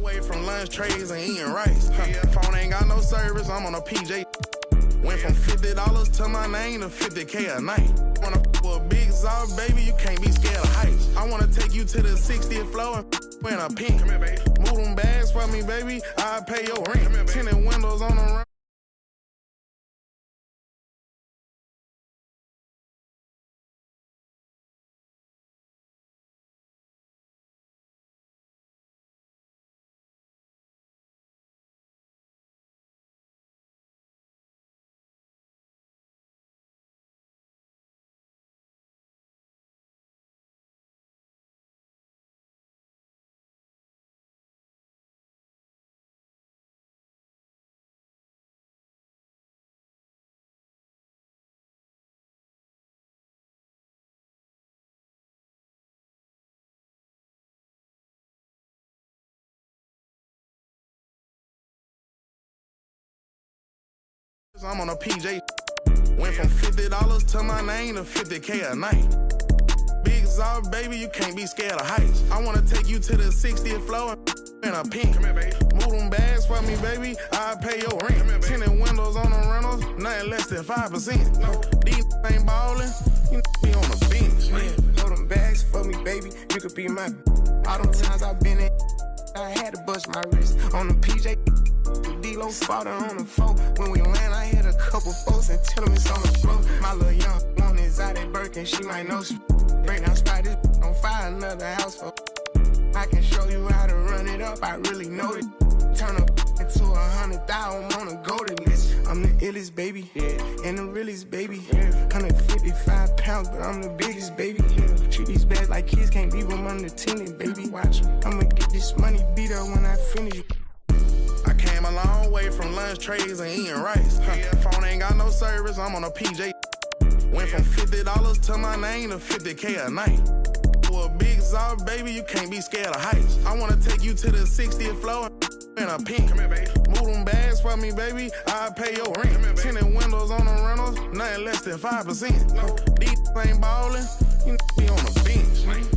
Away from lunch trays and eating rice. Phone ain't got no service, I'm on a PJ. Went from $50 to my name to 50K a night. Wanna with a big Zob, baby, you can't be scared of heights. I wanna take you to the 60th floor and in a pink. Come here, baby. Move them bags for me, baby, I'll pay your rent. Tinted windows on the run. I'm on a PJ. Went from $50 to my name to 50K a night. Big Zob, baby, you can't be scared of heights. I wanna take you to the 60th floor in a pink. Come here, baby. Move them bags for me, baby, I'll pay your rent. Tinted windows on the rentals, nothing less than 5%. These ain't ballin', you be on the bench. Load them bags for me, baby, you could be my. All them times I've been in, I had to bust my wrist on the PJ. D-Lo fought her on the phone. When we land, I hit a couple folks and tell them it's on the floor. My little young one is out at Birkin, she might know she break down spot this on fire, another house for. I can show you how to run it up, I really know it. Turn up into 100,000 on a golden list. I'm the illest baby, and the realest baby. 155 pounds, but I'm the biggest baby. Treat these bags like kids, can't leave them unattended, baby. Watch, I'ma get this money beat up when I finish. I came a long way from lunch trays and eating rice. Phone ain't got no service, I'm on a PJ. Went from $50 to my name to 50K a night. With a big Zob, baby, you can't be scared of heights. I wanna take you to the 60th floor in a pink. Come here, baby. Move them bags for me, baby, I'll pay your rent. Tinted windows on the rentals, nothing less than 5%. These ain't ballin', you be on the bench.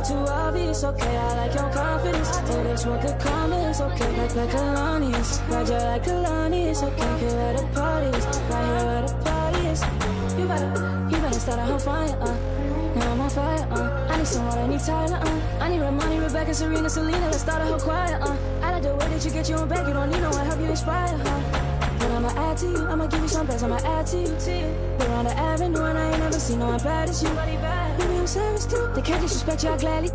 Too obvious, okay, I like your confidence. Oh, this one could come in, it's okay, like Kalani's. Roger like Kalani's, okay, here where the parties, right here where the parties. You better start a whole fire, now I'm on fire, I need someone, I need Tyler, I need Ramani, Rebecca, Serena, Selena, let's start a whole choir, I like the way that you get your own back, you don't need no one, help you inspire, But I'ma add to you, I'ma give you some best, I'ma add to you. We're on the avenue and I ain't never seen no one bad as you. Maybe I'm savage too, they can't disrespect you, I gladly.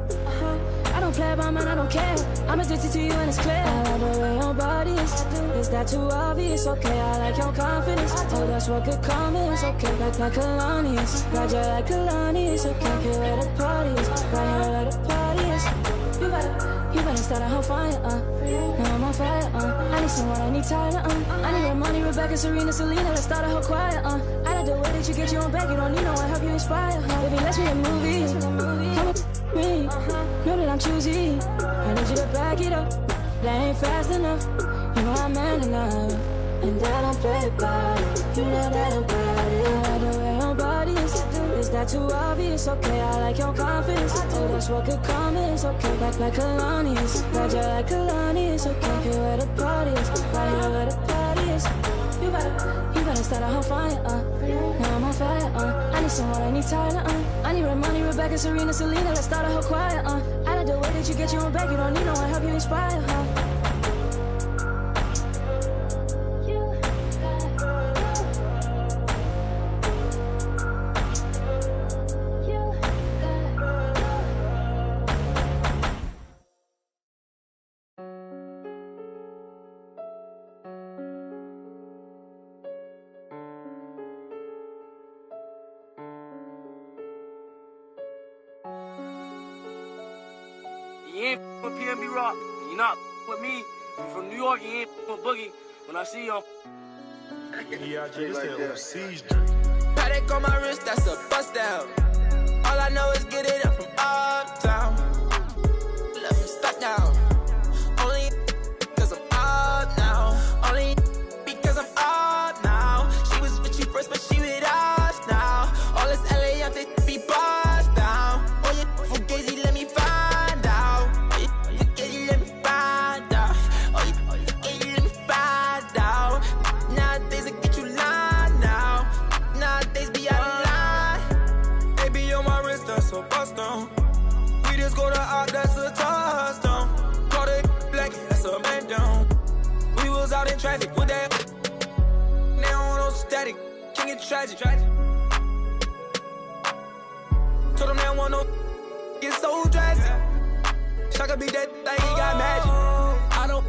I don't play about mine, I don't care. I'm addicted to you and it's clear. I like the way your body is that too obvious? Okay, I like your confidence. Oh, that's what could come in, it's okay, like Kalani's. Roger like Kalani's, okay, here where the parties, right here where the parties. You better start a whole fire, now I'm on fire, I need someone, I need Tyler, I need Ramani, Rebecca, Serena, Selena, let's start a whole choir, I like the way that you get your own back, you don't need no one, help you inspire, Baby, let's be a movie, come with me, know that I'm choosy, I need you to back it up, that ain't fast enough, you know I'm man enough, and that I'm play about it, you know that I'm about it, I like the way your body is that too obvious? Okay, I like your confidence. Oh, that's what could come in. It's okay, like Kalani's. Roger like Kalani's. Okay, here where the parties, right here where the parties. You better start a whole fire, now I'm on fire, I need someone, I need Tyler, I need Ramani, Rebecca, Serena, Selena, let's start a whole choir, I like the way that you get your own back, you don't need no one, help you inspire, You ain't with PNB Rock. You not with me. You from New York. You ain't with Boogie. When I see you, yeah, this like that siege. Paddock on my wrist, that's a bust down. All I know is get it up from uptown. Left him stuck down. Only because I'm up now. Only because I'm up now. She was with you first, but she with us now. All this LA, I'm be bust down. Oh, you fugazi, let me find out. Oh, you fugazi, let me find out. Oh, you fugazi, let me find out. Nowadays, I get you lying now. Nowadays, be out of line. Baby, on my wrist, that's a bust down. We just go to out, that's a touchdown. Call it black, that's a man down. We was out in traffic with that. Now on no static, king it tragic. Told them they don't want no get so drastic. Shaka be that thing, he got magic. I don't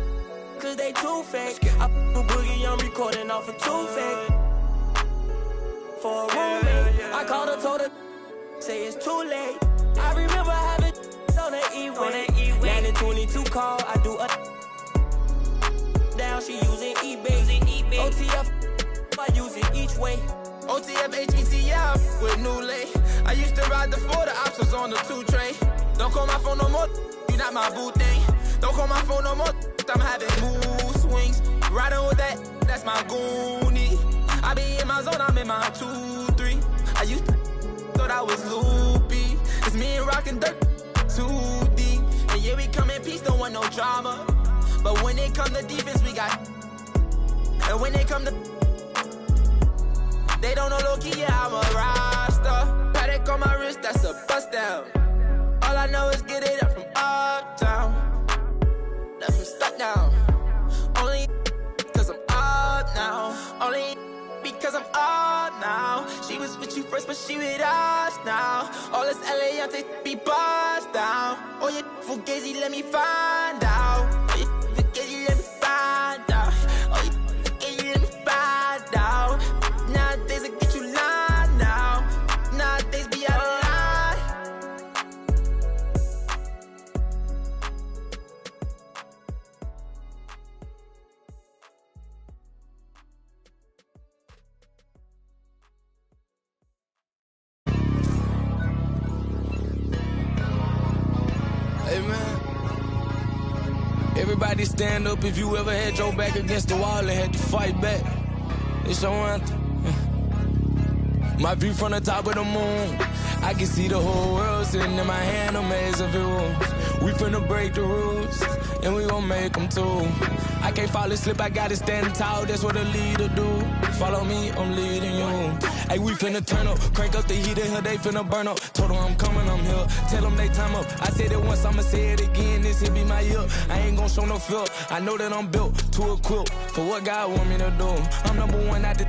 cause they too fake. I put Boogie on recording off of too fake. For a roommate, I called her, told her, say it's too late. I remember having on that E-way. 922 call, I do a down, she using eBay. OTF, I use it each way. OTF, HETF, with new lay. I used to ride the 4, the ops was on the 2 train. Don't call my phone no more, you not my boo thing. Don't call my phone no more, I'm having mood swings. Riding with that, that's my goonie. I be in my zone, I'm in my 2-3. I used to thought I was loopy. It's me and rockin' dirt, too deep. And yeah, we come in peace, don't want no drama. But when it come to defense, we got. And when they come to, they don't know low-key, yeah, I'm a roster. Paddock on my wrist, that's a bust down. All I know is get it up from uptown. Left him stuck down. Only because I'm up now. Only because I'm up now. She was with you first, but she with us now. All this LA, I'm be bust down. Oh, you fugazi, let me find out. Oh, you fugazi, let me find out. Oh, you fugazi, let me find out. Nowadays, I get you lying now. Nowadays, be out of line. Hey man, everybody stand up if you ever had your back against the wall and had to fight back. It's your anthem. My view from the top of the moon, I can see the whole world sitting in my hand, I'm as if it was. We finna break the rules, and we gon' make them too. I can't fall asleep, I gotta stand tall, that's what a leader do. Follow me, I'm leading you. Hey, we finna turn up, crank up the heat in here, they finna burn up. Told them I'm coming, I'm here, tell them they time up. I said it once, I'ma say it again, this here be my year. I ain't gon' show no fear, I know that I'm built to equip for what God want me to do. I'm number 1 out the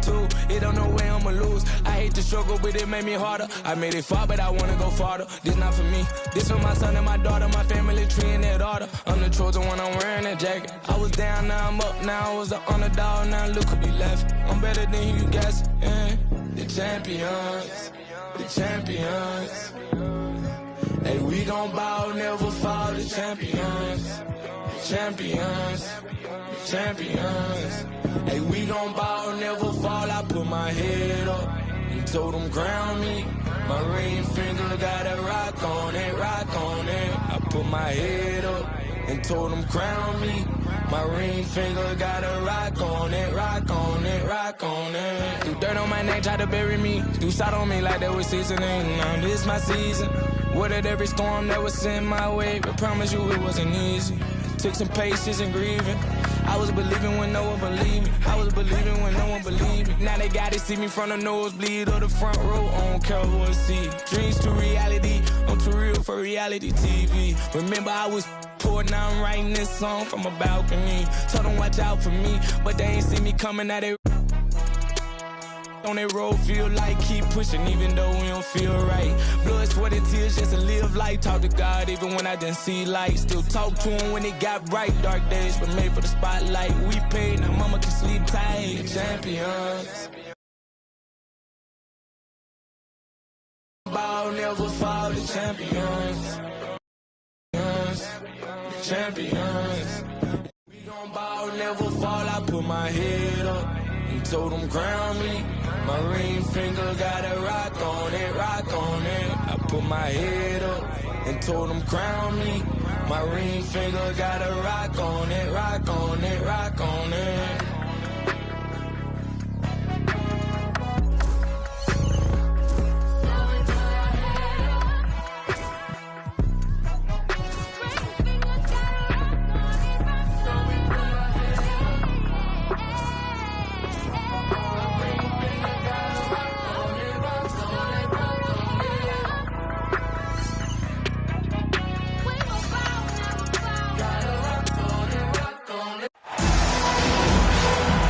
2, it don't know where I'ma lose. I hate the struggle, but it made me harder. I made it far, but I wanna go farther. This not for me, this for my son and my daughter, my family tree and that order. I'm the chosen one, I'm wearing that jacket. I was down, now I'm up, now I was the underdog, now look who be left. I'm better than you guys, yeah. The champions, the champions. Hey, we gon' bow, never fall, the champions. The champions, the champions. Hey, we gon' bow, never fall, I put my head up and told them crown me. My ring finger got a rock on it, rock on it. I put my head up and told them crown me. My ring finger got a rock on it, rock on it, rock on it. Threw dirt on my neck, tried to bury me. Threw shot on me like that was seasoning. Now this my season. Weathered every storm that was sent my way, but promise you it wasn't easy. Took some patience and grieving. I was believing when no one believed me. I was believing when no one believed me. Now they gotta see me from the nosebleed or the front row. I don't care who I see. Dreams to reality. I'm too real for reality TV. Remember I was poor, now I'm writing this song from a balcony. Told them watch out for me, but they ain't see me coming at it. On that road, feel like keep pushing even though we don't feel right. Blood, sweat, and tears just to live life. Talk to God even when I didn't see light. Still talk to him when it got bright. Dark days were made for the spotlight. We paid, now mama can sleep tight. The champions. Ball never fall, the champions. champions. We gon' ball, never fall. I put my head up and told them crown me. My ring finger got a rock on it, rock on it. I put my head up and told them crown me. My ring finger got a rock on it, rock on it, rock on it.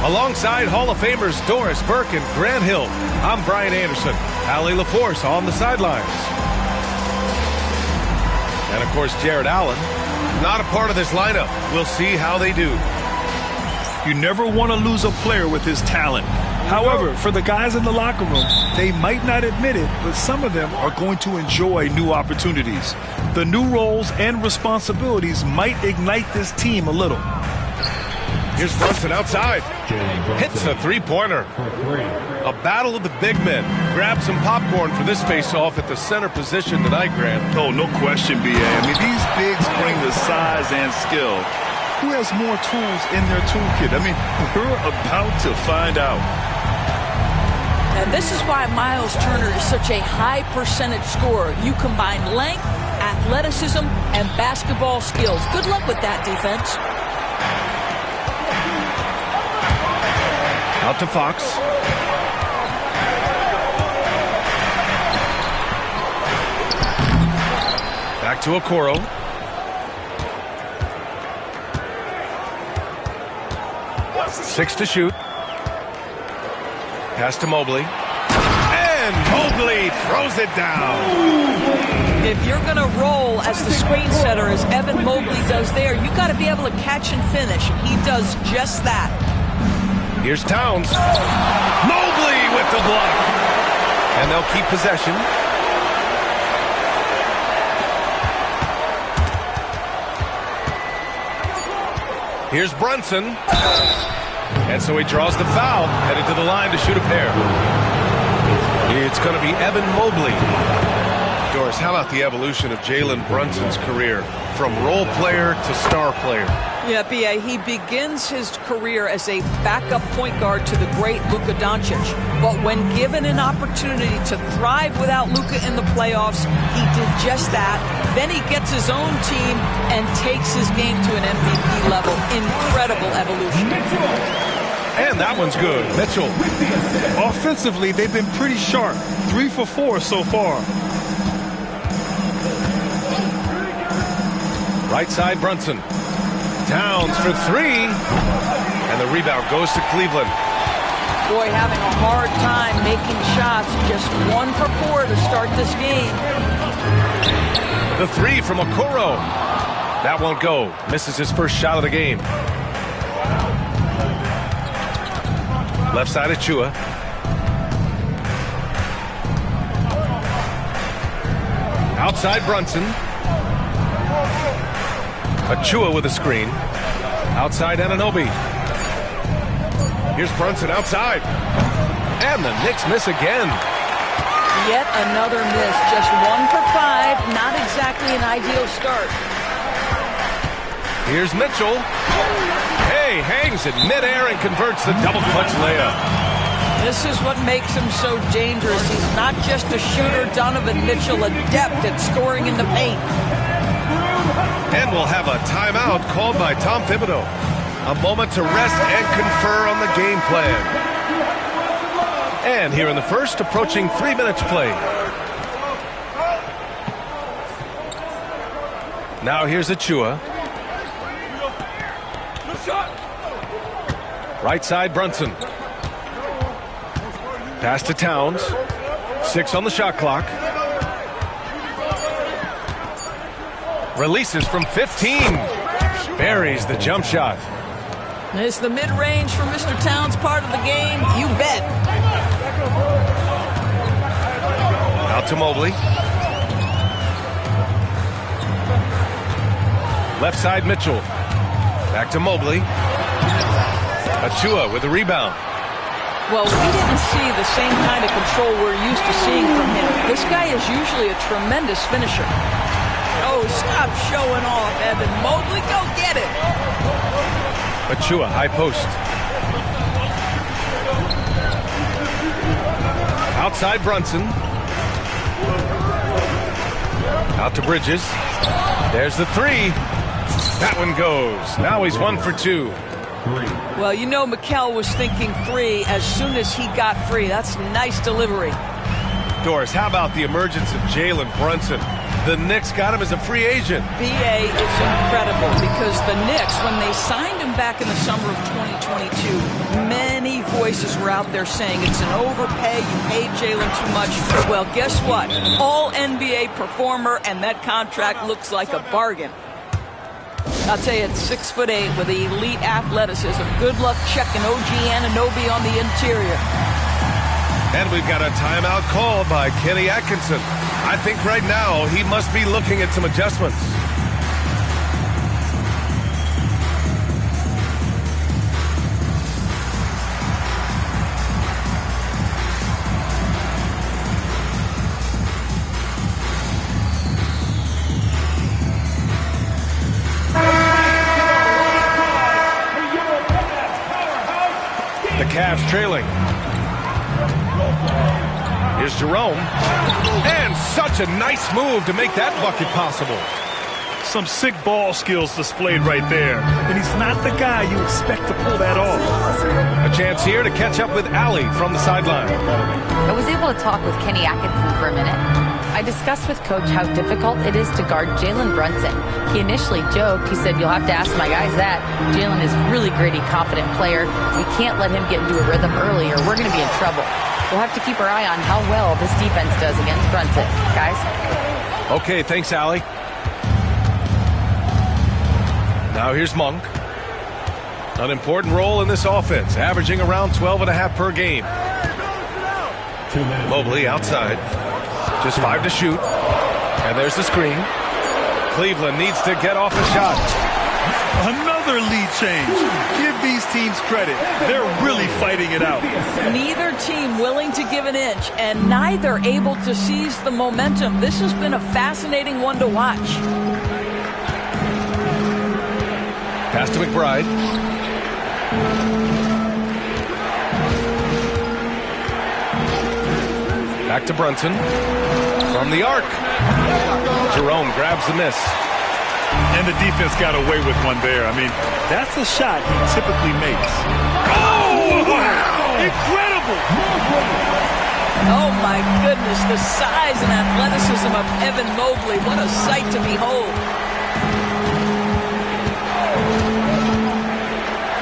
Alongside Hall of Famers Doris Burke and Grant Hill, I'm Brian Anderson. Allie LaForce on the sidelines. And of course, Jared Allen, not a part of this lineup. We'll see how they do. You never want to lose a player with his talent. However, for the guys in the locker room, they might not admit it, but some of them are going to enjoy new opportunities. The new roles and responsibilities might ignite this team a little. Here's Brunson outside. Hits a three-pointer. A battle of the big men. Grab some popcorn for this face-off at the center position tonight, Grant. Oh, no question, B.A. I mean, these bigs bring the size and skill. Who has more tools in their toolkit? I mean, we're about to find out. And this is why Miles Turner is such a high percentage scorer. You combine length, athleticism, and basketball skills. Good luck with that, defense. Out to Fox. Back to Okoro. Six to shoot. Pass to Mobley. And Mobley throws it down. If you're going to roll as the screen setter, as Evan Mobley does there, you got to be able to catch and finish. He does just that. Here's Towns. Mobley with the block. And they'll keep possession. Here's Brunson. And so he draws the foul, headed to the line to shoot a pair. It's going to be Evan Mobley. Doris, how about the evolution of Jalen Brunson's career from role player to star player? Yeah, B.A., he begins his career as a backup point guard to the great Luka Doncic. But when given an opportunity to thrive without Luka in the playoffs, he did just that. Then he gets his own team and takes his game to an MVP level. Incredible evolution. And that one's good. Mitchell. Offensively, they've been pretty sharp. 3 for 4 so far. Right side, Brunson. Towns for three. And the rebound goes to Cleveland. Boy, having a hard time making shots. Just 1 for 4 to start this game. The three from Okoro. That won't go. Misses his first shot of the game. Left side, Achua. Outside, Brunson. Achua with a screen. Outside, Anunoby. Here's Brunson outside. And the Knicks miss again. Yet another miss. Just 1 for 5. Not exactly an ideal start. Here's Mitchell. Hey, hangs in midair and converts the double clutch layup. This is what makes him so dangerous. He's not just a shooter, Donovan Mitchell, adept at scoring in the paint. And we'll have a timeout called by Tom Thibodeau. A moment to rest and confer on the game plan. And here in the first, approaching 3 minutes played. Now here's Achua. Right side, Brunson. Pass to Towns. 6 on the shot clock. Releases from 15. Buries the jump shot. Is the mid-range for Mr. Towns part of the game? You bet. Out to Mobley. Left side, Mitchell. Back to Mobley. Achua with the rebound. Well, we didn't see the same kind of control we're used to seeing from him. This guy is usually a tremendous finisher. Oh, stop showing off, Evan Mobley. Go get it. Achua, high post. Outside Brunson. Out to Bridges. There's the three. That one goes. Now he's 1 for 2. Well, you know Mikal was thinking three as soon as he got free. That's nice delivery. Doris, how about the emergence of Jalen Brunson? The Knicks got him as a free agent. BA is incredible because the Knicks, when they signed him back in the summer of 2022, many voices were out there saying it's an overpay, you paid Jalen too much. Well, guess what? All NBA performer, and that contract looks like a bargain. I'll tell you, at 6'8" with elite athleticism, good luck checking OG Anunoby on the interior. And we've got a timeout called by Kenny Atkinson. I think right now he must be looking at some adjustments. The Cavs trailing. Here's Jerome. And such a nice move to make that bucket possible. Some sick ball skills displayed right there. And he's not the guy you expect to pull that off. A chance here to catch up with Allie from the sideline. I was able to talk with Kenny Atkinson for a minute. I discussed with Coach how difficult it is to guard Jalen Brunson. He initially joked. He said, you'll have to ask my guys that. Jalen is a really gritty, confident player. We can't let him get into a rhythm early or we're going to be in trouble. We'll have to keep our eye on how well this defense does against Brunson. Guys? Okay, thanks, Allie. Now here's Monk. An important role in this offense, averaging around 12.5 per game. Mobley outside. Just 5 to shoot. And there's the screen. Cleveland needs to get off a shot. Another lead change. Give these teams credit. They're really fighting it out. Neither team willing to give an inch, and neither able to seize the momentum. This has been a fascinating one to watch. Pass to McBride. Back to Brunson. From the arc. Jerome grabs the miss. And the defense got away with one there. I mean, that's a shot he typically makes. Oh, wow! Incredible! Oh, my goodness. The size and athleticism of Evan Mobley. What a sight to behold.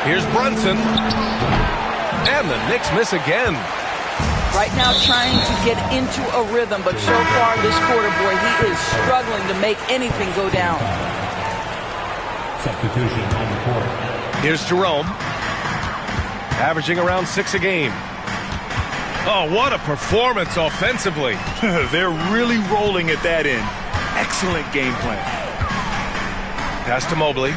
Here's Brunson. And the Knicks miss again. Right now trying to get into a rhythm, but so far this quarter, boy, he is struggling to make anything go down. Substitution on the court. Here's Jerome. Averaging around 6 a game. Oh, what a performance offensively. They're really rolling at that end. Excellent game plan. Pass to Mobley.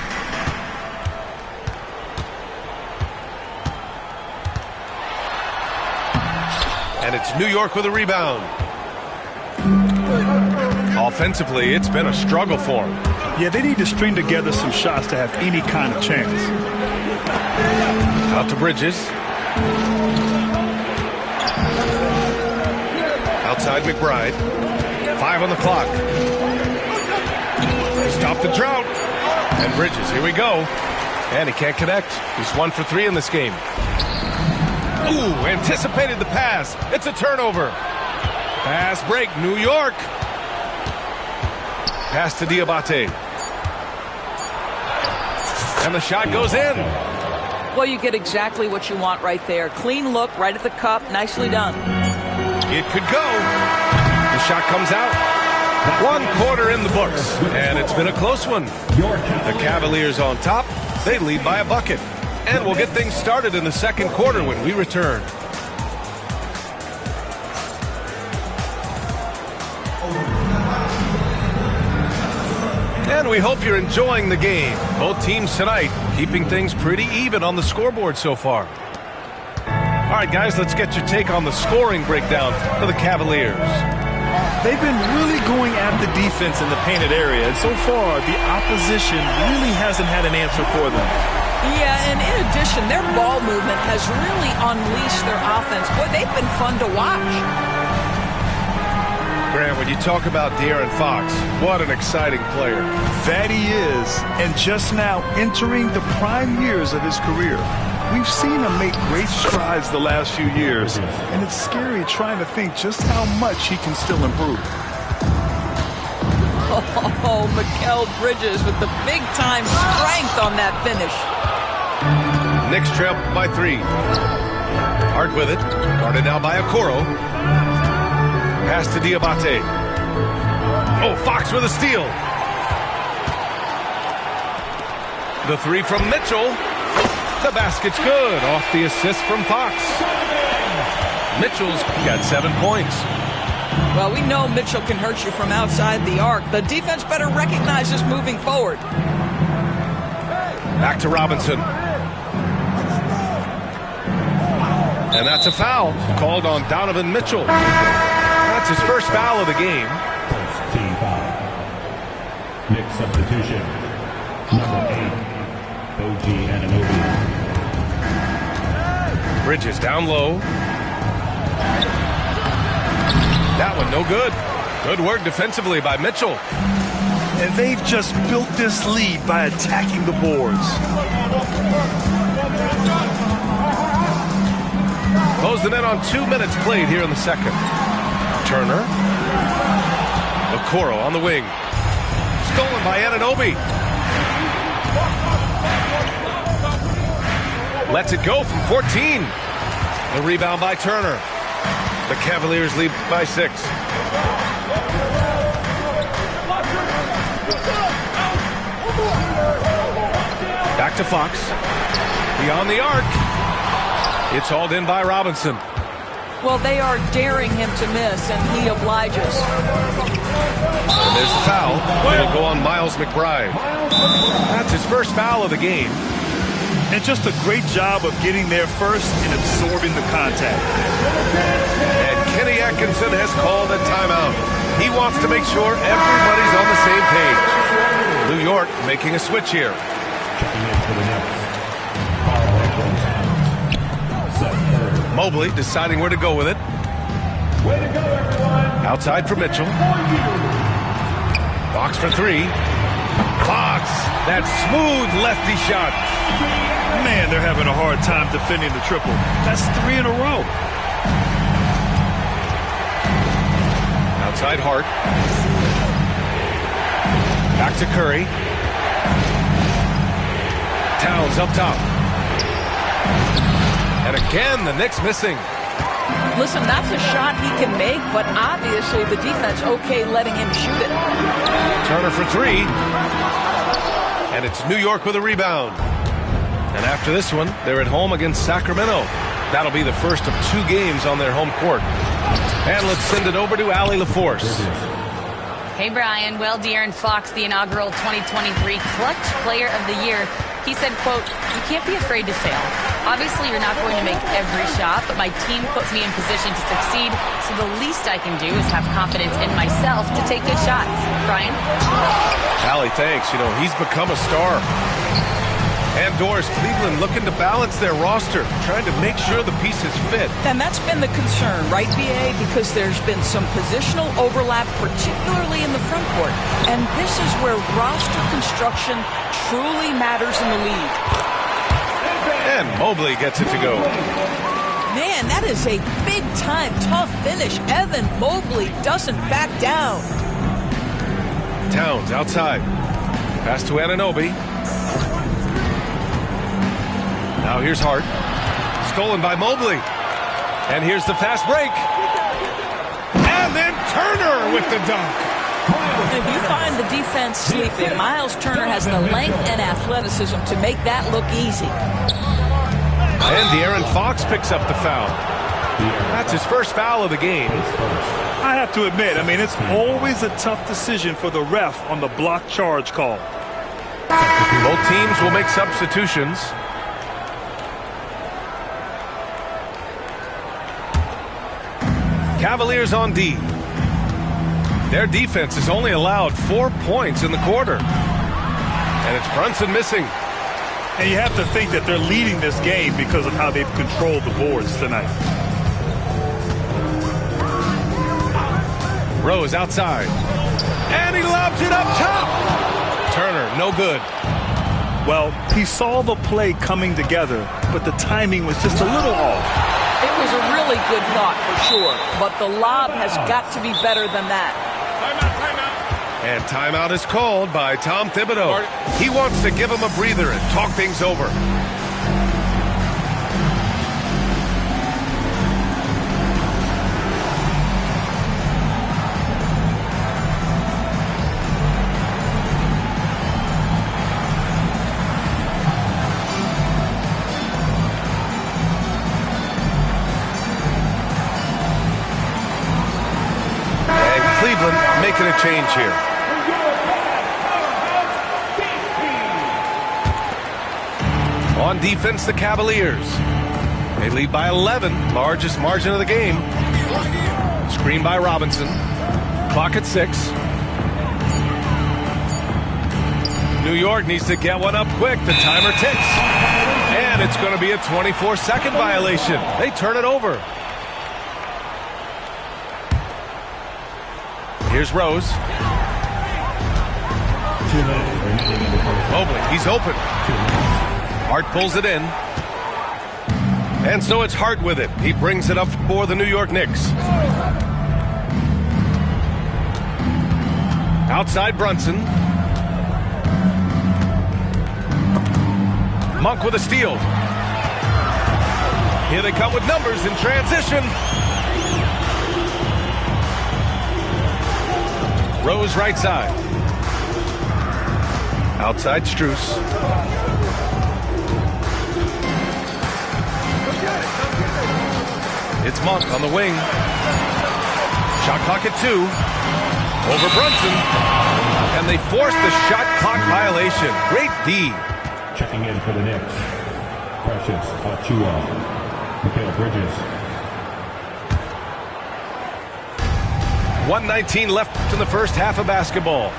And it's New York with a rebound. Offensively, it's been a struggle for them. Yeah, they need to string together some shots to have any kind of chance. Out to Bridges. Outside McBride. 5 on the clock. Stop the drought. And Bridges, here we go. And he can't connect. He's 1 for 3 in this game. Ooh, anticipated the pass. It's a turnover. Fast break, New York. Pass to Diabate. And the shot goes in. Well, you get exactly what you want right there. Clean look, right at the cup. Nicely done. It could go. The shot comes out. 1 quarter in the books. And it's been a close one. The Cavaliers on top. They lead by a bucket. And we'll get things started in the second quarter when we return. And we hope you're enjoying the game. Both teams tonight keeping things pretty even on the scoreboard so far. All right, guys, let's get your take on the scoring breakdown for the Cavaliers. They've been really going at the defense in the painted area, and so far the opposition really hasn't had an answer for them. Yeah, and in addition, their ball movement has really unleashed their offense. Boy, they've been fun to watch. Grant, when you talk about De'Aaron Fox, what an exciting player. That he is, and just now entering the prime years of his career. We've seen him make great strides the last few years, and it's scary trying to think just how much he can still improve. Oh, Mikal Bridges with the big-time strength on that finish. Knicks trail by 3. Hart with it, guarded now by Okoro. Pass to Diabate. Oh, Fox with a steal. The 3 from Mitchell. The basket's good off the assist from Fox. Mitchell's got 7 points. Well, we know Mitchell can hurt you from outside the arc. The defense better recognize this moving forward. Back to Robinson. And that's a foul called on Donovan Mitchell. That's his first foul of the game. First team foul. Knicks substitution. Number 8, OG Anunoby. Bridges down low. That one no good. Good work defensively by Mitchell. And they've just built this lead by attacking the boards. Closing in on 2 minutes played here in the second. Turner. Okoro on the wing. Stolen by Anunoby. Lets it go from 14. The rebound by Turner. The Cavaliers lead by 6. Back to Fox. Beyond the arc. It's hauled in by Robinson. Well, they are daring him to miss, and he obliges. And there's the foul. It'll go on Miles McBride. That's his first foul of the game. And just a great job of getting there first and absorbing the contact. And Kenny Atkinson has called a timeout. He wants to make sure everybody's on the same page. New York making a switch here. Checking in for the Knicks. Mobley deciding where to go with it. Way to go, everyone. Outside for Mitchell. Fox for 3. Fox, that smooth lefty shot. Man, they're having a hard time defending the triple. That's 3 in a row. Outside Hart. Back to Curry. Towns up top. And again, the Knicks missing. Listen, that's a shot he can make, but obviously the defense okay letting him shoot it. Turner for 3. And it's New York with a rebound. And after this one, they're at home against Sacramento. That'll be the first of 2 games on their home court. And let's send it over to Allie LaForce. Hey, Brian. Well, De'Aaron Fox, the inaugural 2023 Clutch Player of the Year, he said, quote, "You can't be afraid to fail. Obviously, you're not going to make every shot, but my team puts me in position to succeed, so the least I can do is have confidence in myself to take good shots." Brian? Allie, thanks. You know, he's become a star. And Doris, Cleveland looking to balance their roster, trying to make sure the pieces fit. And that's been the concern, right, B.A.? Because there's been some positional overlap, particularly in the front court. And this is where roster construction truly matters in the league. And Mobley gets it to go. Man, that is a big-time tough finish. Evan Mobley doesn't back down. Towns outside. Pass to Anunoby. Now here's Hart. Stolen by Mobley. And here's the fast break. And then Turner with the dunk. If you find the defense sleeping, Miles Turner has the length and athleticism to make that look easy. And De'Aaron Fox picks up the foul. That's his first foul of the game. I have to admit, it's always a tough decision for the ref on the block charge call. Both teams will make substitutions. Cavaliers on D. Their defense has only allowed 4 points in the quarter. And it's Brunson missing. And you have to think that they're leading this game because of how they've controlled the boards tonight. Rose outside. And he lobs it up top. Turner, no good. Well, he saw the play coming together, but the timing was just a little off. It was a really good thought for sure, but the lob has got to be better than that. And timeout is called by Tom Thibodeau. He wants to give him a breather and talk things over. And Cleveland making a change here. On defense, the Cavaliers. They lead by 11, largest margin of the game. Screen by Robinson. Clock at 6. New York needs to get one up quick. The timer ticks. And it's going to be a 24-second violation. They turn it over. Here's Rose. Mobley, he's open. Hart pulls it in. And so it's Hart with it. He brings it up for the New York Knicks. Outside Brunson. Monk with a steal. Here they come with numbers in transition. Rose right side. Outside Strus. It's Monk on the wing. Shot clock at 2. Over Brunson. And they force the shot clock violation. Great D. Checking in for the Knicks. Precious Achiuwa. Mikal Bridges. 1:19 left in the first half of basketball.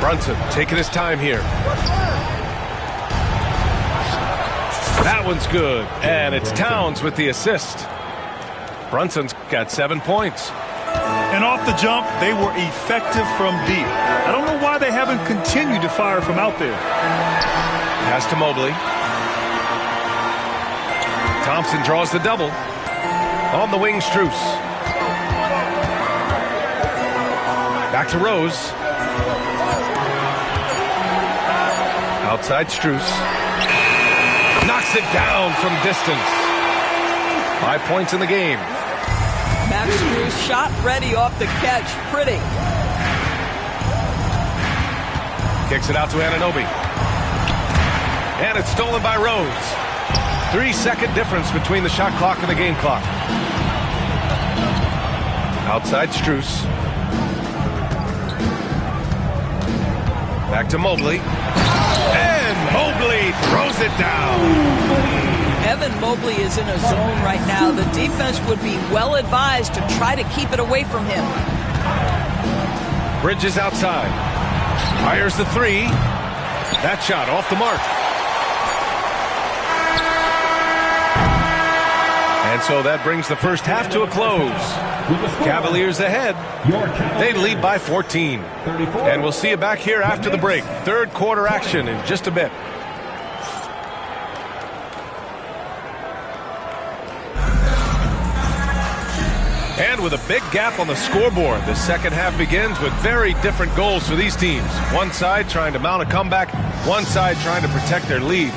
Brunson taking his time here. That one's good. And it's Towns with the assist. Brunson's got 7 points. And off the jump, they were effective from deep. I don't know why they haven't continued to fire from out there. Pass to Mobley. Thompson draws the double. On the wing, Strus. Back to Rose. Outside Strus. Knocks it down from distance. 5 points in the game. Max Strus shot ready off the catch. Pretty. Kicks it out to Anunoby. And it's stolen by Rose. 3-second difference between the shot clock and the game clock. Outside Strus. Back to Mobley. And Mobley throws it down. Evan Mobley is in a zone right now. The defense would be well advised to try to keep it away from him. Bridges outside. Fires the 3. That shot off the mark. And so that brings the first half to a close. Cavaliers ahead. They lead by 14. And we'll see you back here after the break. Third quarter action in just a bit. And with a big gap on the scoreboard, the second half begins with very different goals for these teams. One side trying to mount a comeback, one side trying to protect their lead.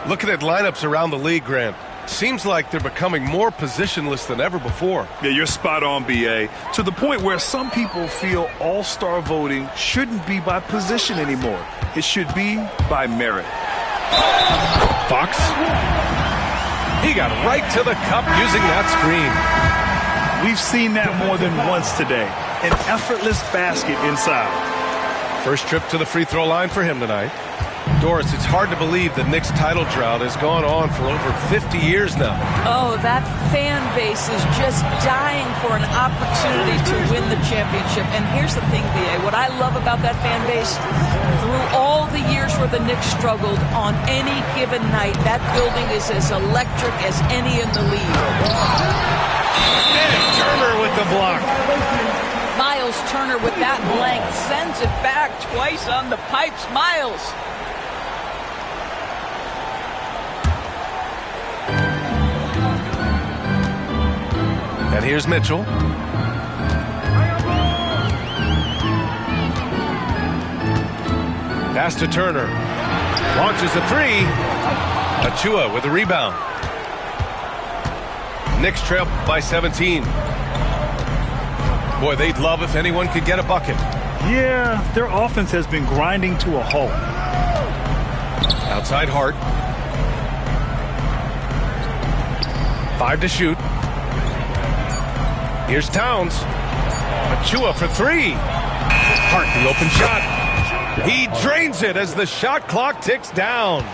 Looking at lineups around the league, Grant, seems like they're becoming more positionless than ever before. Yeah, you're spot on, B.A. To the point where some people feel all-star voting shouldn't be by position anymore. It should be by merit. Fox. He got right to the cup using that screen. We've seen that more than once today. An effortless basket inside. First trip to the free throw line for him tonight. Doris, it's hard to believe the Knicks title drought has gone on for over 50 years now. Oh, that fan base is just dying for an opportunity to win the championship. And here's the thing, B.A., what I love about that fan base, through all the years where the Knicks struggled, on any given night, that building is as electric as any in the league. And Turner with the block. Miles Turner with that length sends it back twice on the pipes. Miles. And here's Mitchell. Pass to Turner. Launches a three. Achua with a rebound. Knicks trail by 17. Boy, they'd love if anyone could get a bucket. Yeah, their offense has been grinding to a halt. Outside Hart. 5 to shoot. Here's Towns. Achua for three. Hart, the open shot. He drains it as the shot clock ticks down.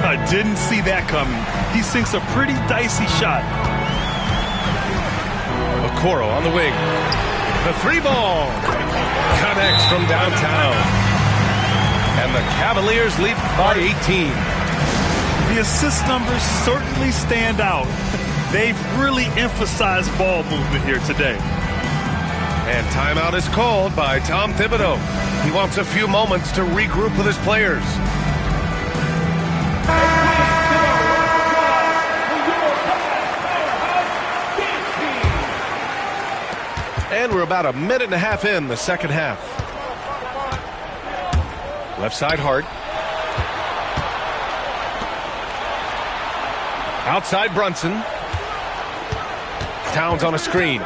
I didn't see that coming. He sinks a pretty dicey shot. Okoro on the wing. The three ball. Connects from downtown. And the Cavaliers lead by 18. The assist numbers certainly stand out. They've really emphasized ball movement here today. And timeout is called by Tom Thibodeau. He wants a few moments to regroup with his players. And we're about a minute and a half in the second half. Left side Hart. Outside Brunson. Towns on a screen.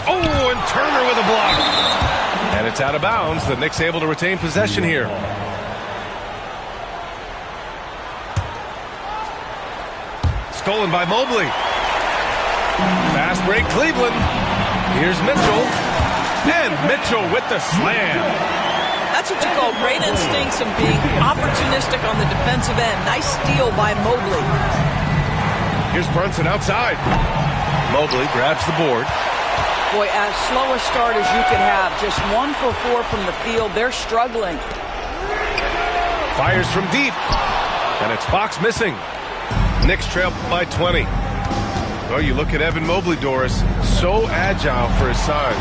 Oh, and Turner with a block. And it's out of bounds. The Knicks able to retain possession here. Stolen by Mobley. Fast break Cleveland. Here's Mitchell. And Mitchell with the slam. That's what you call great instincts and being opportunistic on the defensive end. Nice steal by Mobley. Here's Brunson outside. Mobley grabs the board. Boy, as slow a start as you could have. Just 1 for 4 from the field. They're struggling. Fires from deep. And it's Fox missing. Knicks trail by 20. Oh, you look at Evan Mobley, Doris. So agile for his size.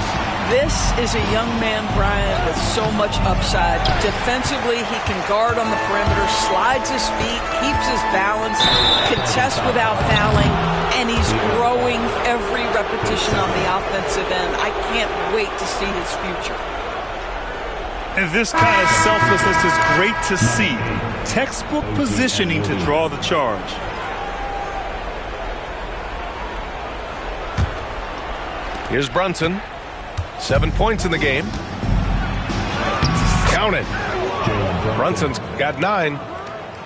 This is a young man, Brian, with so much upside. Defensively, he can guard on the perimeter, slides his feet, keeps his balance, contests without fouling, and he's growing every repetition on the offensive end. I can't wait to see his future. And this kind of selflessness is great to see. Textbook positioning to draw the charge. Here's Brunson. 7 points in the game. Count it. Brunson's got 9.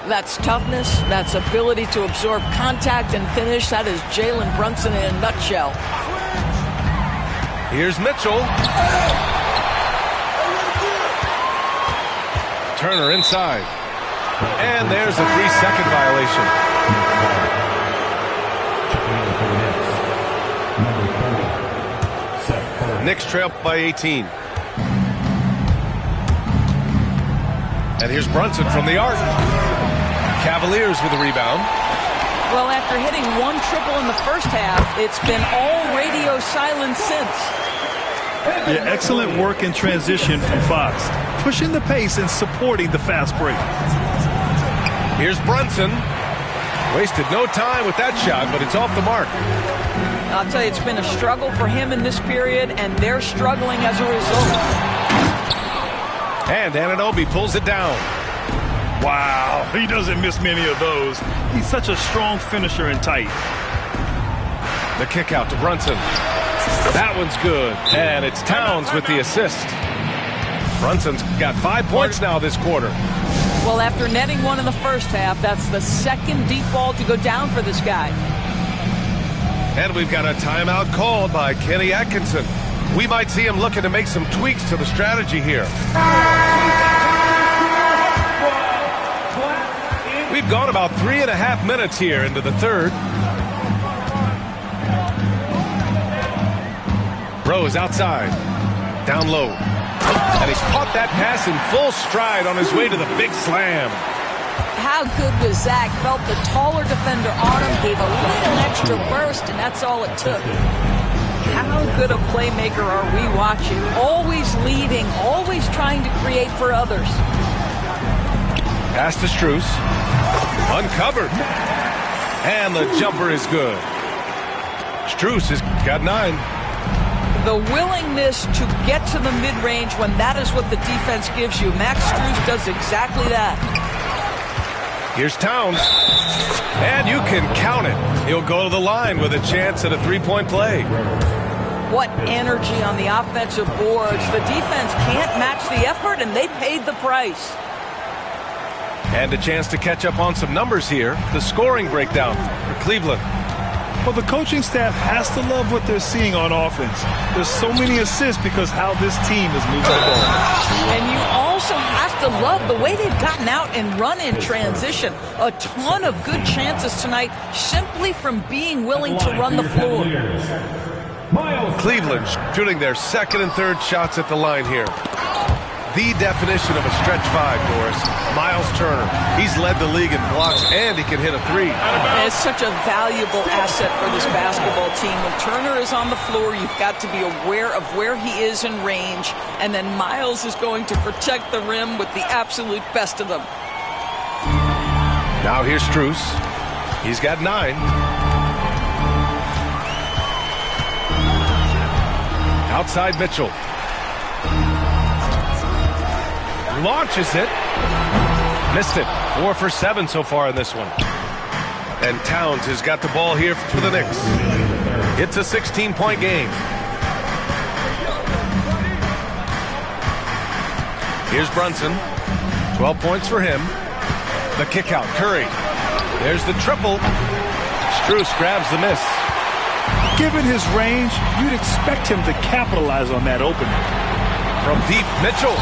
That's toughness. That's ability to absorb contact and finish. That is Jalen Brunson in a nutshell. Here's Mitchell. Turner inside. And there's a 3-second violation. Knicks trail by 18. And here's Brunson from the arc. Cavaliers with a rebound. Well, after hitting 1 triple in the first half, it's been all radio silence since. Yeah, excellent work in transition from Fox. Pushing the pace and supporting the fast break. Here's Brunson. Wasted no time with that shot, but it's off the mark. I'll tell you, it's been a struggle for him in this period, and they're struggling as a result. And Anunoby pulls it down. Wow, he doesn't miss many of those. He's such a strong finisher and tight. The kick out to Brunson. That one's good. And it's Towns with the assist. Brunson's got 5 points now this quarter. Well, after netting one in the first half, that's the second deep ball to go down for this guy. And we've got a timeout called by Kenny Atkinson. We might see him looking to make some tweaks to the strategy here. We've gone about 3.5 minutes here into the third. Rose outside, down low. And he's caught that pass in full stride on his way to the big slam. How good was Zach? Felt the taller defender on him, gave a little extra burst, and that's all it took. How good a playmaker are we watching? Always leading, always trying to create for others. Pass to Strus. Uncovered. And the jumper is good. Strus has got 9. The willingness to get to the mid-range when that is what the defense gives you. Max Strus does exactly that. Here's Towns. And you can count it. He'll go to the line with a chance at a 3-point play. What energy on the offensive boards. The defense can't match the effort, and they paid the price. And a chance to catch up on some numbers here. The scoring breakdown for Cleveland. Well, the coaching staff has to love what they're seeing on offense. There's so many assists because how this team is moving the ball. And you also have to love the way they've gotten out and run in transition. A ton of good chances tonight simply from being willing to run the floor. Cleveland shooting their second and third shots at the line here. The definition of a stretch 5, Doris. Miles Turner. He's led the league in blocks, and he can hit a 3. It's such a valuable asset for this basketball team. When Turner is on the floor, you've got to be aware of where he is in range, and then Miles is going to protect the rim with the absolute best of them. Now here's Strus. He's got 9. Outside Mitchell. Launches it. Missed it. 4 for 7 so far in this one. And Towns has got the ball here for the Knicks. It's a 16-point game. Here's Brunson. 12 points for him. The kick out. Curry. There's the triple. Strus grabs the miss. Given his range, you'd expect him to capitalize on that opening. From deep, Mitchell.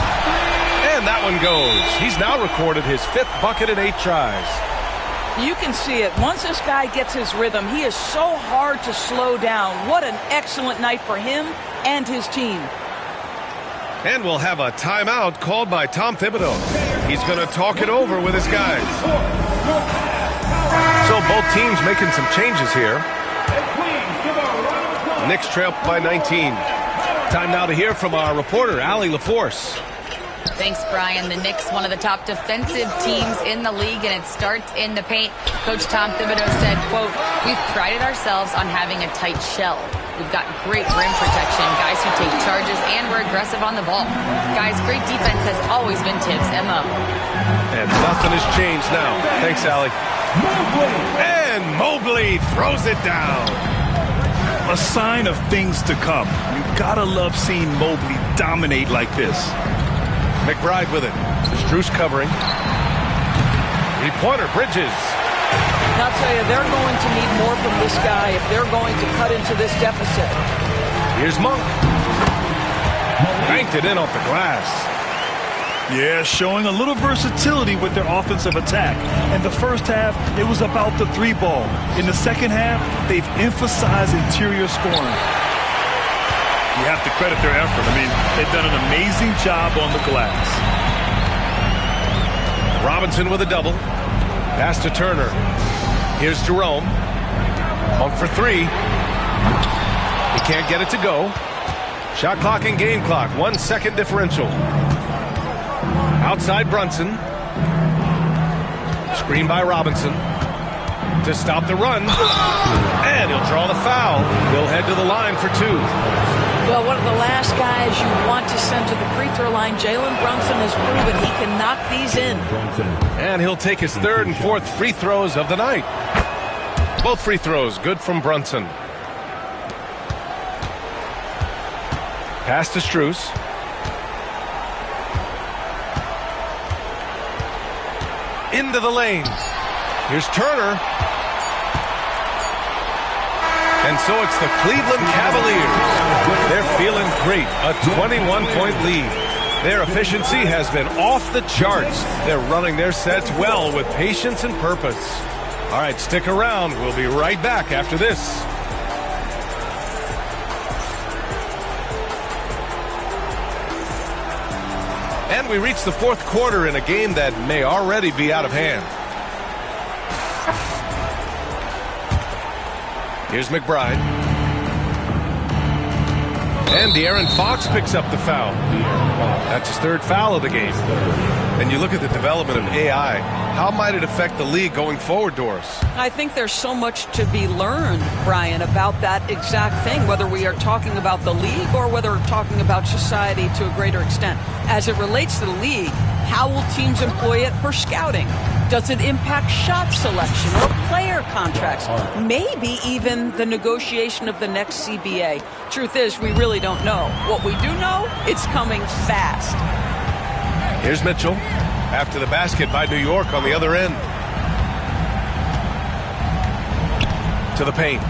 And that one goes. He's now recorded his 5th bucket in 8 tries. You can see it. Once this guy gets his rhythm, he is so hard to slow down. What an excellent night for him and his team. And we'll have a timeout called by Tom Thibodeau. He's going to talk it over with his guys. So both teams making some changes here. Knicks trail by 19. Time now to hear from our reporter, Allie LaForce. Thanks, Brian. The Knicks, one of the top defensive teams in the league, and it starts in the paint. Coach Tom Thibodeau said, quote, "We've prided ourselves on having a tight shell. We've got great rim protection, guys who take charges, and we're aggressive on the ball. Guys, great defense has always been Tibbs' MO." And nothing has changed now. Thanks, Allie. And Mobley throws it down. A sign of things to come. You gotta love seeing Mobley dominate like this. McBride with it. Strus covering. 3-pointer, Bridges. And I'll tell you, they're going to need more from this guy if they're going to cut into this deficit. Here's Monk. Banked it in off the glass. Yeah, showing a little versatility with their offensive attack. In the first half, it was about the 3-ball. In the second half, they've emphasized interior scoring. You have to credit their effort. I mean, they've done an amazing job on the glass. Robinson with a double. Pass to Turner. Here's Jerome. Monk for 3. He can't get it to go. Shot clock and game clock. 1 second differential. Outside Brunson. Screen by Robinson. To stop the run. And he'll draw the foul. He'll head to the line for 2. Well, one of the last guys you want to send to the free throw line, Jalen Brunson has proven he can knock these in. And he'll take his 3rd and 4th free throws of the night. Both free throws good from Brunson. Pass to Strus. into the lane. Here's Turner. And so it's the Cleveland Cavaliers. They're feeling great. A 21-point lead. Their efficiency has been off the charts. They're running their sets well with patience and purpose. All right, stick around. We'll be right back after this. And we reach the fourth quarter in a game that may already be out of hand. Here's McBride. And De'Aaron Fox picks up the foul. That's his third foul of the game. And you look at the development of AI. How might it affect the league going forward, Doris? I think there's so much to be learned, Brian, about that exact thing, whether we are talking about the league or whether we're talking about society to a greater extent. As it relates to the league, how will teams employ it for scouting? Does it impact shot selection or player contracts? Maybe even the negotiation of the next CBA. Truth is, we really don't know. What we do know, it's coming fast. Here's Mitchell after the basket by New York on the other end. To the paint.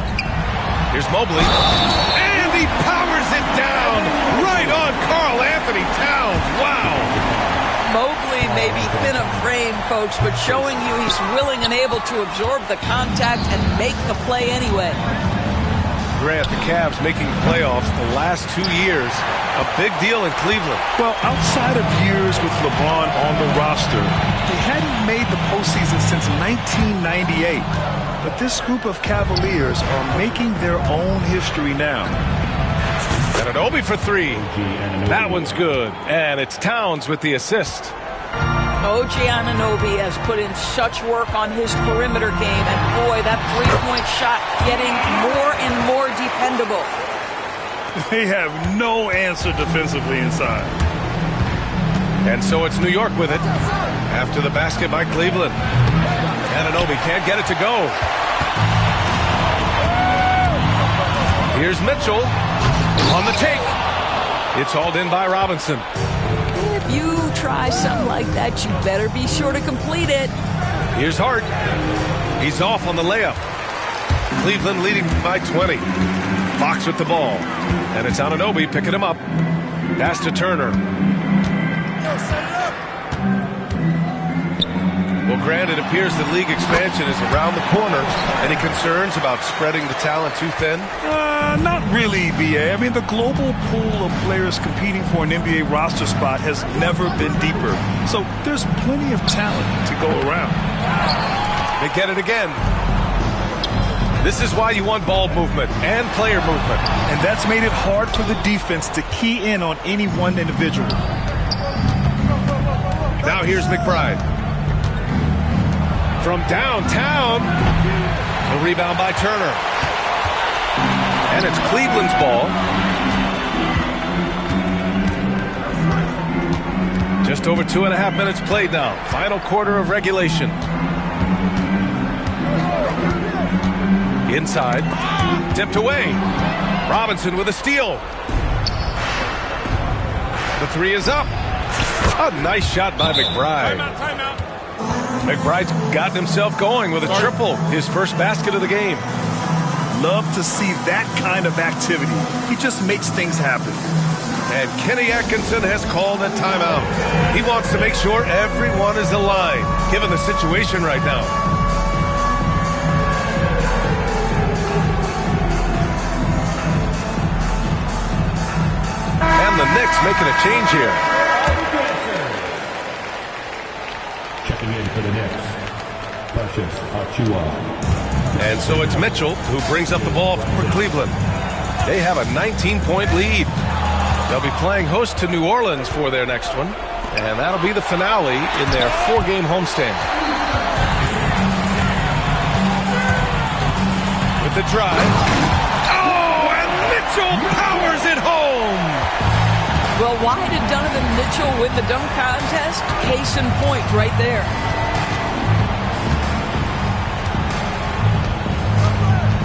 Here's Mobley. And he powers it down right on Karl Anthony Towns. Wow. Mobley may be thin of frame, folks, but showing you he's willing and able to absorb the contact and make the play anyway. Grant, the Cavs making playoffs the last 2 years. A big deal in Cleveland. Well, outside of years with LeBron on the roster, they hadn't made the postseason since 1998. But this group of Cavaliers are making their own history now. Anunoby for three. That one's good. And it's Towns with the assist. OG Anunoby has put in such work on his perimeter game. And boy, that three-point shot getting more and more dependable. They have no answer defensively inside. And so it's New York with it. After the basket by Cleveland. Anunoby can't get it to go. Here's Mitchell. On the take. It's hauled in by Robinson. If you try something like that, you better be sure to complete it. Here's Hart. He's off on the layup. Cleveland leading by 20. Fox with the ball. And it's Anunoby picking him up. Pass to Turner. Well, Grant, it appears the league expansion is around the corner. Any concerns about spreading the talent too thin? Not really, BA. I mean, the global pool of players competing for an NBA roster spot has never been deeper. So there's plenty of talent to go around. They get it again. This is why you want ball movement and player movement. And that's made it hard for the defense to key in on any one individual. Now here's McBride. From downtown. The rebound by Turner. And it's Cleveland's ball. Just over 2.5 minutes played now. Final quarter of regulation. Inside. Tipped away. Robinson with a steal. The three is up. A nice shot by McBride. Timeout. McBride's gotten himself going with a triple. His first basket of the game. Love to see that kind of activity. He just makes things happen. And Kenny Atkinson has called a timeout. He wants to make sure everyone is aligned, given the situation right now. And the Knicks making a change here. Checking in for the Knicks, Precious Achiuwa. And so it's Mitchell who brings up the ball for Cleveland. They have a 19-point lead. They'll be playing host to New Orleans for their next one. And that'll be the finale in their 4-game homestand. With the drive. Oh, and Mitchell powers it home. Well, why did Donovan Mitchell win the dunk contest? Case in point right there.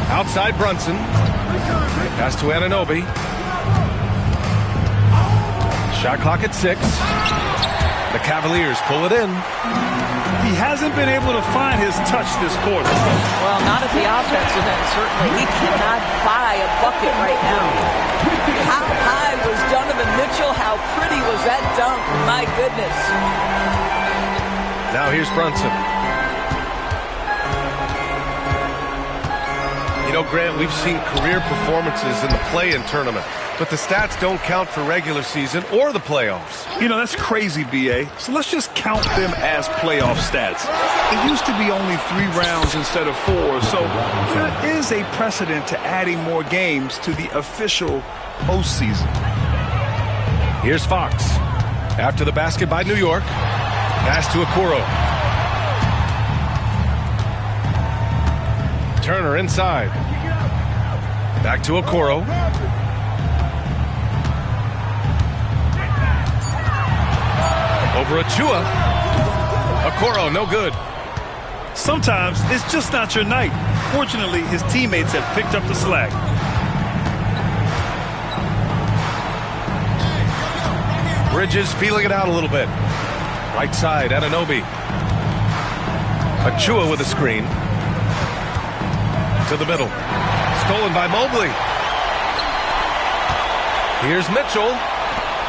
Outside Brunson. Pass to Anunoby. Shot clock at 6. The Cavaliers pull it in. He hasn't been able to find his touch this quarter. Well, not at the offensive end, certainly. He cannot buy a bucket right now. How high was Donovan Mitchell? How pretty was that dunk? My goodness. Now here's Brunson. You know, Grant, we've seen career performances in the play-in tournament, but the stats don't count for regular season or the playoffs. You know, that's crazy, B.A. So let's just count them as playoff stats. It used to be only 3 rounds instead of 4, so there is a precedent to adding more games to the official postseason. Here's Fox. After the basket by New York. Pass to Okoro. Turner inside. Back to Okoro. Over Achua. Okoro, no good. Sometimes it's just not your night. Fortunately, his teammates have picked up the slack. Bridges feeling it out a little bit. Right side, Anunoby. Achua with a screen. To the middle. Stolen by Mobley. Here's Mitchell.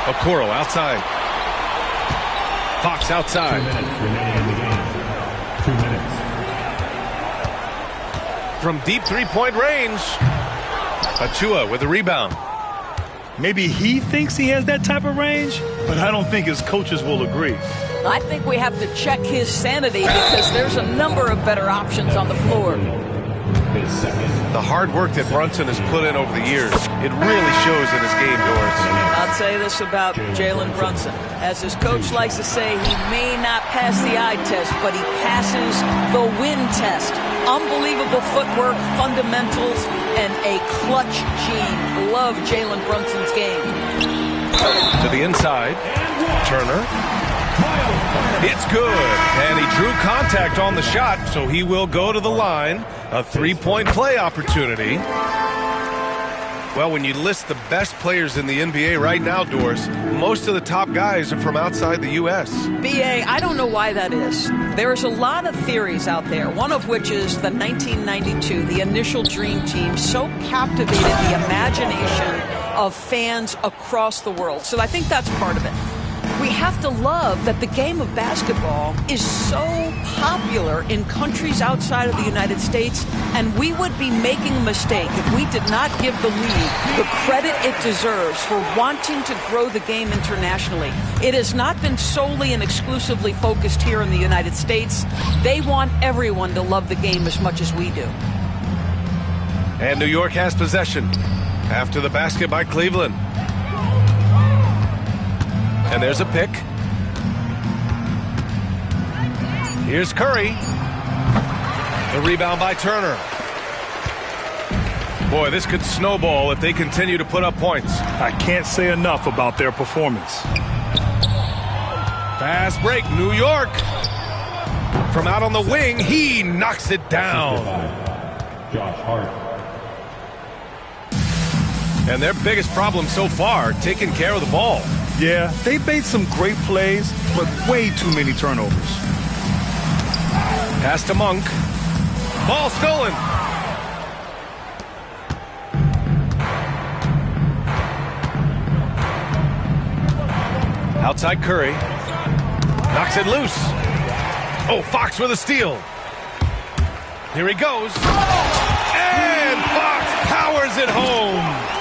Okoro outside. Fox outside. 2 minutes remaining in the game. 2 minutes. From deep three-point range. Achua with a rebound. Maybe he thinks he has that type of range, but I don't think his coaches will agree. I think we have to check his sanity because there's a number of better options on the floor. The hard work that Brunson has put in over the years, it really shows in his game, Doris. I'll say this about Jalen Brunson. As his coach likes to say, he may not pass the eye test, but he passes the win test. Unbelievable footwork, fundamentals, and a clutch gene. Love Jalen Brunson's game. To the inside, Turner. It's good, and he drew contact on the shot, so he will go to the line. A 3-point play opportunity. Well, when you list the best players in the NBA right now, Doris, most of the top guys are from outside the U.S. B.A., I don't know why that is. There's a lot of theories out there, one of which is the 1992, the initial Dream Team, so captivated the imagination of fans across the world. So I think that's part of it. We have to love that the game of basketball is so popular in countries outside of the United States, and we would be making a mistake if we did not give the league the credit it deserves for wanting to grow the game internationally. It has not been solely and exclusively focused here in the United States. They want everyone to love the game as much as we do. And New York has possession after the basket by Cleveland. And there's a pick. Here's Curry. The rebound by Turner. Boy, this could snowball if they continue to put up points. I can't say enough about their performance. Fast break, New York. From out on the wing, he knocks it down. Josh Hart. And their biggest problem so far, taking care of the ball. Yeah, they made some great plays, but way too many turnovers. Pass to Monk. Ball stolen. Outside Curry. Knocks it loose. Oh, Fox with a steal. Here he goes. And Fox powers it home.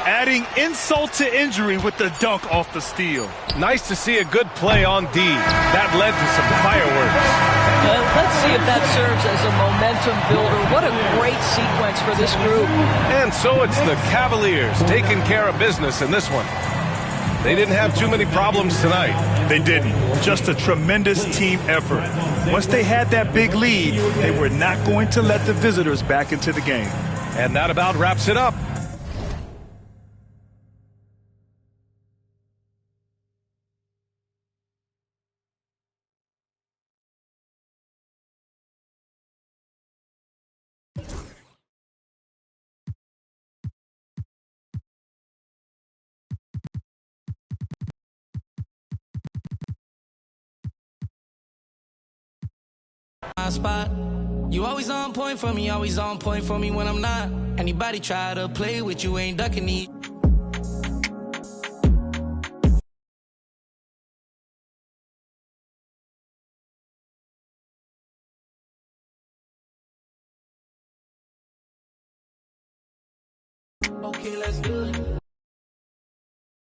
Adding insult to injury with the dunk off the steal. Nice to see a good play on D. That led to some fireworks. Let's see if that serves as a momentum builder. What a great sequence for this group. And so it's the Cavaliers taking care of business in this one. They didn't have too many problems tonight. They didn't. Just a tremendous team effort. Once they had that big lead, they were not going to let the visitors back into the game. And that about wraps it up. my spot. You always on point for me, always on point for me when I'm not. Anybody try to play with you ain't ducking me. Okay, let's do it.